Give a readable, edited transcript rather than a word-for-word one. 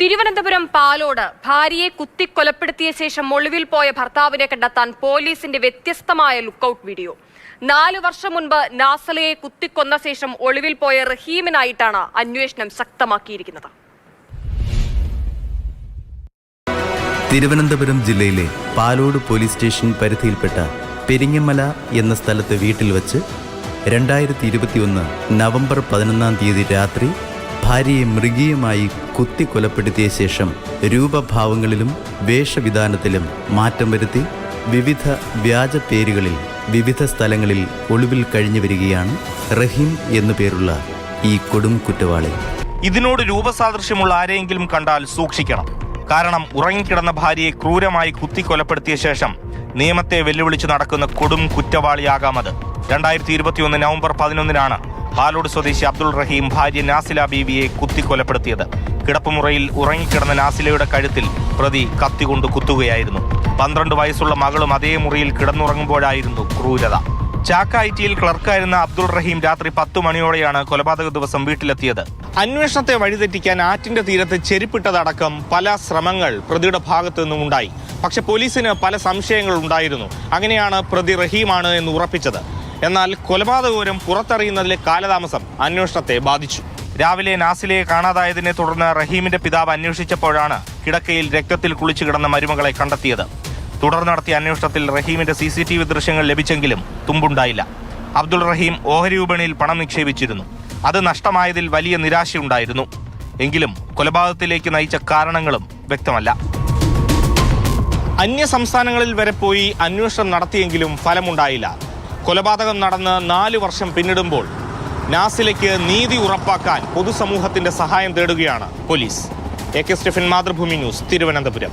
തിരുവനന്തപുരം പാലോട് ഭാര്യയെ കുത്തിക്കൊലപ്പെടുത്തിയ ശേഷം ഒളിവിൽ പോയ ഭർത്താവിനെ കണ്ടെത്താൻ പോലീസിന്റെ വ്യത്യസ്തമായ ലുക്കൌട്ട് വീഡിയോ. 4 വർഷം മുൻപ് നാസലയെ കുത്തിക്കൊന്ന ശേഷം ഒളിവിൽ പോയ റഹീമിനായിട്ടാണ് അന്വേഷണം ശക്തമാക്കിയിരിക്കുന്നത്. തിരുവനന്തപുരം ജില്ലയിലെ പാലോട് പോലീസ് സ്റ്റേഷൻ പരിധിയിൽപ്പെട്ട പെരിങ്ങമല എന്ന സ്ഥലത്ത് വീട്ടിൽ വച്ച് 2021 നവംബർ 11 രാത്രി ഭാര്യയെ മൃഗീയമായി കുത്തിക്കൊലപ്പെടുത്തിയ ശേഷം രൂപഭാവങ്ങളിലും വേഷവിധാനത്തിലും മാറ്റം വരുത്തി വിവിധ വ്യാജ പേരുകളിൽ വിവിധ സ്ഥലങ്ങളിൽ ഒളിവിൽ കഴിഞ്ഞു വരികയാണ് റഹീം എന്നു പേരുള്ള ഈ കൊടും കുറ്റവാളി. ഇതിനോട് രൂപസാദൃശ്യമുള്ള ആരെയെങ്കിലും കണ്ടാൽ സൂക്ഷിക്കണം. കാരണം ഉറങ്ങിക്കിടന്ന ഭാര്യയെ ക്രൂരമായി കുത്തിക്കൊലപ്പെടുത്തിയ ശേഷം നിയമത്തെ വെല്ലുവിളിച്ച് നടക്കുന്ന കൊടും കുറ്റവാളിയാകാമത്. 2021 നവംബർ 11 പാലോട് സ്വദേശി അബ്ദുൾ റഹീം ഭാര്യ നാസില ബീവിയെ കുത്തിക്കൊലപ്പെടുത്തിയത്. കിടപ്പുമുറിയിൽ ഉറങ്ങിക്കിടന്ന നാസിലയുടെ കഴുത്തിൽ പ്രതി കത്തികൊണ്ട് കുത്തുകയായിരുന്നു. 12 വയസ്സുള്ള മകളും അതേ മുറിയിൽ കിടന്നുറങ്ങുമ്പോഴായിരുന്നു ക്രൂരത. ചാക്കായിറ്റിയിൽ ക്ലർക്കായിരുന്ന അബ്ദുൾ റഹീം രാത്രി 10 മണിയോടെയാണ് കൊലപാതക ദിവസം വീട്ടിലെത്തിയത്. അന്വേഷണത്തെ വഴിതെറ്റിക്കാൻ ആറ്റിന്റെ തീരത്ത് ചെരിപ്പിട്ടതടക്കം പല ശ്രമങ്ങൾ പ്രതിയുടെ ഭാഗത്തു നിന്നും ഉണ്ടായി. പക്ഷെ പോലീസിന് പല സംശയങ്ങൾ ഉണ്ടായിരുന്നു. അങ്ങനെയാണ് പ്രതി റഹീമാണ് എന്ന് ഉറപ്പിച്ചത്. എന്നാൽ കൊലപാതകപൂരം പുറത്തറിയുന്നതിലെ കാലതാമസം അന്വേഷണത്തെ ബാധിച്ചു. രാവിലെ നാസിലയെ കാണാതായതിനെ തുടർന്ന് റഹീമിന്റെ പിതാവ് അന്വേഷിച്ചപ്പോഴാണ് കിടക്കയിൽ രക്തത്തിൽ കുളിച്ചു കിടന്ന മരുമകളെ കണ്ടെത്തിയത്. തുടർന്ന് നടത്തിയ അന്വേഷണത്തിൽ റഹീമിന്റെ CCTV ദൃശ്യങ്ങൾ ലഭിച്ചെങ്കിലും തുമ്പുണ്ടായില്ല. അബ്ദുൾ റഹീം ഓഹരി വിപണിയിൽ പണം നിക്ഷേപിച്ചിരുന്നു. അത് നഷ്ടമായതിൽ വലിയ നിരാശയുണ്ടായിരുന്നു. എങ്കിലും കൊലപാതകത്തിലേക്ക് നയിച്ച കാരണങ്ങളും വ്യക്തമല്ല. അന്യ സംസ്ഥാനങ്ങളിൽ വരെ പോയി അന്വേഷണം നടത്തിയെങ്കിലും ഫലമുണ്ടായില്ല. കൊലപാതകം നടന്ന് 4 വർഷം പിന്നിടുമ്പോൾ നാസിലയ്ക്ക് നീതി ഉറപ്പാക്കാൻ പൊതുസമൂഹത്തിന്റെ സഹായം തേടുകയാണ് police. AK Stephen, Mathrubhumi news, Thiruvananthapuram.